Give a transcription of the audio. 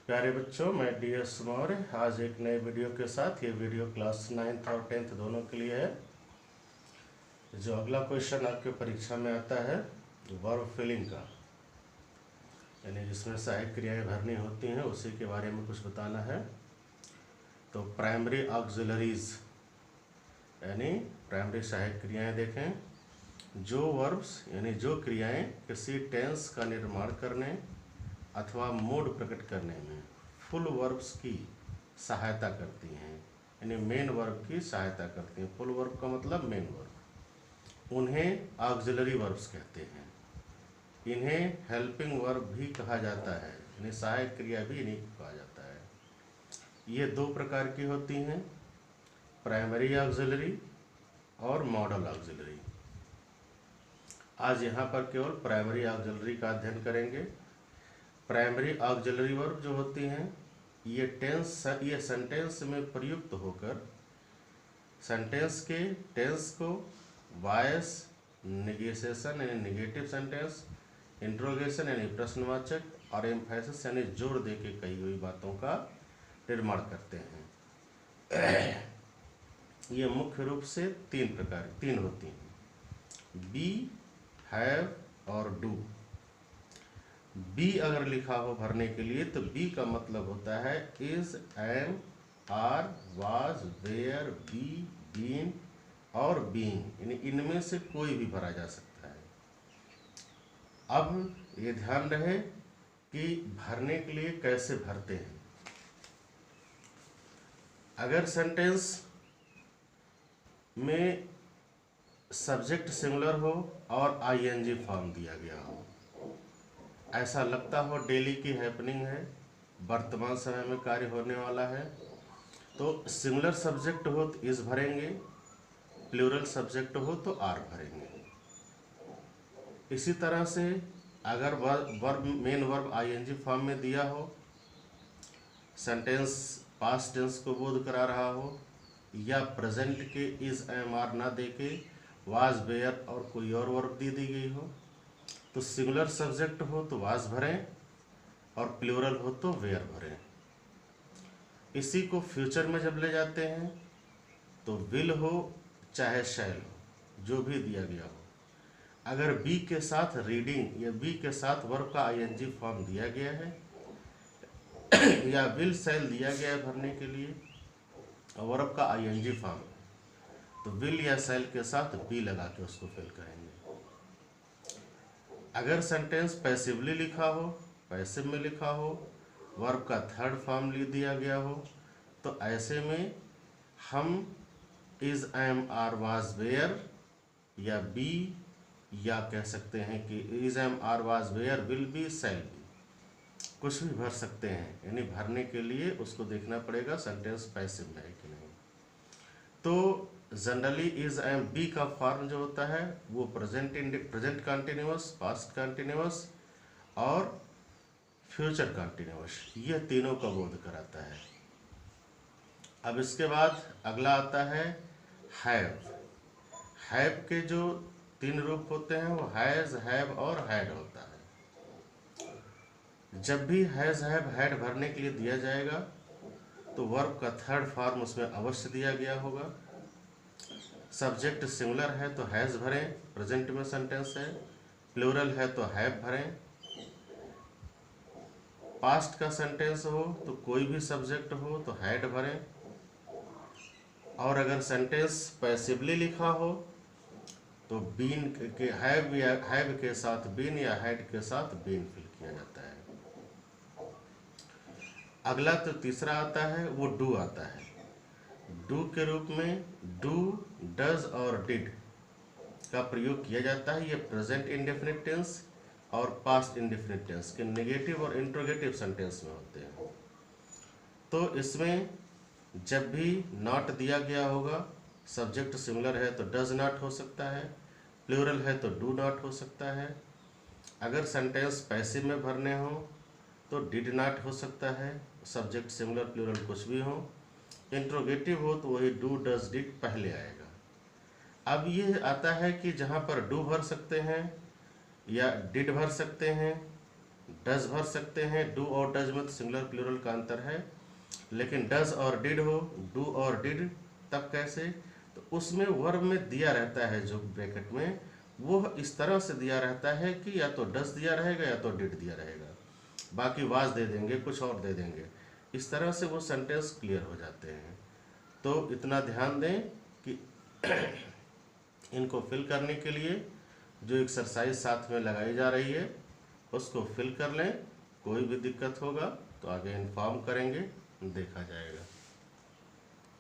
प्यारे बच्चों, मैं DS मौर्य आज एक नए वीडियो के साथ। ये वीडियो क्लास 9th और 10th दोनों के लिए है। जो अगला क्वेश्चन आपके परीक्षा में आता है वर्ब फिलिंग का, यानी जिसमें सहायक क्रियाएं भरनी होती हैं, उसी के बारे में कुछ बताना है। तो प्राइमरी ऑक्सिलरीज यानी प्राइमरी सहायक क्रियाएं देखें। जो वर्ब्स यानी जो क्रियाएं किसी टेंस का निर्माण करने अथवा मूड प्रकट करने में फुल वर्ब्स की सहायता करती हैं, यानी मेन वर्ब की सहायता करती हैं। फुल वर्ब का मतलब मेन वर्ब, उन्हें ऑक्सिलरी वर्ब्स कहते हैं। इन्हें हेल्पिंग वर्ब भी कहा जाता है, यानी सहायक क्रिया भी इन्हीं को कहा जाता है। ये दो प्रकार की होती हैं, प्राइमरी ऑक्सिलरी और मॉडल ऑक्सिलरी। आज यहाँ पर केवल प्राइमरी ऑक्सिलरी का अध्ययन करेंगे। प्राइमरी ऑक्सिलरी वर्ब जो होती हैं ये सेंटेंस में प्रयुक्त होकर सेंटेंस के टेंस को वॉइस, नेगेशन यानी नेगेटिव सेंटेंस, इंट्रोगेशन यानी प्रश्नवाचक और एम्फेसिस यानी जोर दे के कही हुई बातों का निर्माण करते हैं। ये मुख्य रूप से तीन होती हैं, बी, हैव और डू। बी अगर लिखा हो भरने के लिए तो बी का मतलब होता है is, am, are, was, were, be, been और बीइंग, यानी इनमें से कोई भी भरा जा सकता है। अब ये ध्यान रहे कि भरने के लिए कैसे भरते हैं। अगर सेंटेंस में सब्जेक्ट सिंगुलर हो और आईएनजी फॉर्म दिया गया हो, ऐसा लगता हो डेली की हैपनिंग है, वर्तमान समय में कार्य होने वाला है, तो सिंगुलर सब्जेक्ट हो तो इज भरेंगे, प्लूरल सब्जेक्ट हो तो आर भरेंगे। इसी तरह से अगर मेन वर्ब आईएनजी फॉर्म में दिया हो, सेंटेंस पास्ट टेंस को बोध करा रहा हो, या प्रेजेंट के इज, एम, आर ना दे के वाज, वेयर और कोई और वर्ब दी गई हो, तो सिंगुलर सब्जेक्ट हो तो वाज भरें और प्लूरल हो तो वेयर भरें। इसी को फ्यूचर में जब ले जाते हैं तो विल हो चाहे शैल हो, जो भी दिया गया हो, अगर बी के साथ रीडिंग या बी के साथ वर्ब का आईएनजी फॉर्म दिया गया है या विल शैल दिया गया है भरने के लिए और वर्ब का आईएनजी फॉर्म, तो विल या शैल के साथ बी लगा के उसको फिल करेंगे। अगर सेंटेंस पैसिवली लिखा हो, पैसिव में लिखा हो, वर्ब का थर्ड फॉर्म दिया गया हो, तो ऐसे में हम is, am, are, was, were या बी, या कह सकते हैं कि is, am, are, was, were, will be, shall be, कुछ भी भर सकते हैं। यानी भरने के लिए उसको देखना पड़ेगा सेंटेंस पैसिव में है कि नहीं। तो जनरली इज, एम, बी का फॉर्म जो होता है वो प्रेजेंट कंटिन्यूअस, पास्ट कंटिन्यूअस और फ्यूचर कंटिन्यूअस, ये तीनों का बोध कराता है। अब इसके बाद अगला आता है हैव। हैव के जो तीन रूप होते हैं वो हैज, हैव और हैड होता है। जब भी हैज, हैव, हैड भरने के लिए दिया जाएगा तो वर्ब का थर्ड फॉर्म उसमें अवश्य दिया गया होगा। सब्जेक्ट सिंगुलर है तो हैज भरें, प्रेजेंट में सेंटेंस है, प्लूरल है तो हैव भरें, पास्ट का सेंटेंस हो तो कोई भी सब्जेक्ट हो तो हैड भरें, और अगर सेंटेंस पैसिवली लिखा हो तो बीन के हैव के साथ बीन या हैड के साथ बीन फिल किया जाता है। अगला तो तीसरा आता है वो डू आता है। डू के रूप में डू, डज और डिड का प्रयोग किया जाता है। ये प्रेजेंट इंडेफिनिट टेंस और पास्ट इंडेफिनिट टेंस के नेगेटिव और इंट्रोगेटिव सेंटेंस में होते हैं। तो इसमें जब भी नॉट दिया गया होगा, सब्जेक्ट सिंगुलर है तो डज नॉट हो सकता है, प्लूरल है तो डू नॉट हो सकता है। अगर सेंटेंस पैसिव में भरने हो तो डिड नॉट हो सकता है, सब्जेक्ट सिंगुलर प्लूरल कुछ भी हो। इंट्रोगेटिव हो तो वही डू, डज, डिड पहले आएगा। अब ये आता है कि जहाँ पर डू भर सकते हैं या डिड भर सकते हैं डज भर सकते हैं। डू और डज में तो सिंगुलर प्लूरल का अंतर है, लेकिन डज और डिड हो, डू और डिड, तब कैसे? तो उसमें वर्ब में दिया रहता है जो ब्रैकेट में, वो इस तरह से दिया रहता है कि या तो डज दिया रहेगा या तो डिड दिया रहेगा, बाकी वाज दे देंगे, कुछ और दे देंगे। इस तरह से वो सेंटेंस क्लियर हो जाते हैं। तो इतना ध्यान दें कि इनको फिल करने के लिए जो एक्सरसाइज साथ में लगाई जा रही है उसको फिल कर लें। कोई भी दिक्कत होगा तो आगे इन्फॉर्म करेंगे, देखा जाएगा।